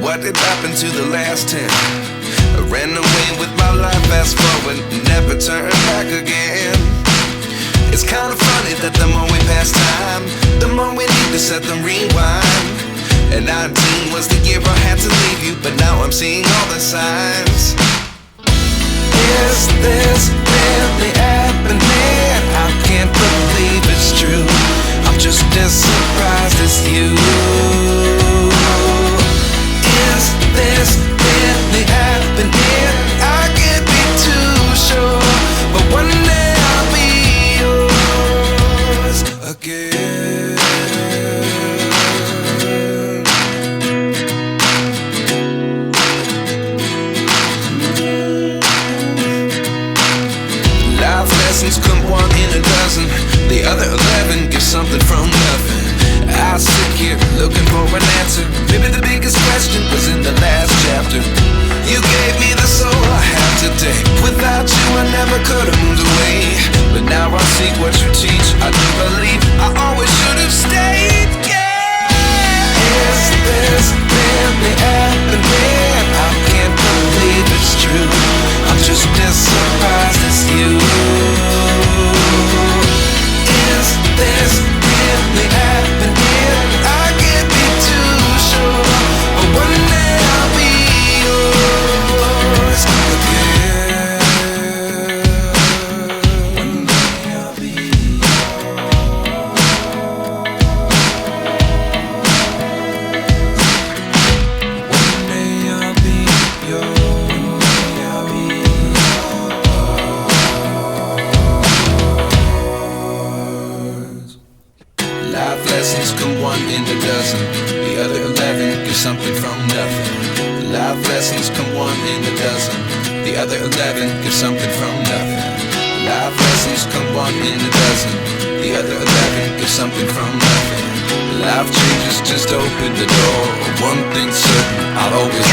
What did happen to the last 10? I ran away with my life, fast forward, never turn back again. It's kinda funny that the more we pass time, the more we need to set the rewind. And 19 was the year I had to leave you, but now I'm seeing all the signs. Is this really happening? I can't believe it's true. I'm just as surprised as you. Is this really happening? I can't be too sure, but one day I'll be yours again. Life lessons come one in a dozen. The other 11 give something from nothing. I sit here looking for an answer. Maybe the biggest question was in the last chapter. You gave me the soul I have today. Without you I never could have moved away. But now I see what you teach. I do believe I always should have stayed. Yeah. Is this really happening? I can't believe it's true. I'm just as surprised as you. Is this really happening? I can't be too sure, but one day I'll be yours again. One day I'll be One day I'll be yours. I'll be yours. Life lessons come one in a dozen. The other 11 give something from nothing. Life lessons come one in a dozen. The other 11 give something from nothing. Life lessons come one in a dozen. The other 11 give something from nothing. Life changes just open the door. One thing's certain, I'll always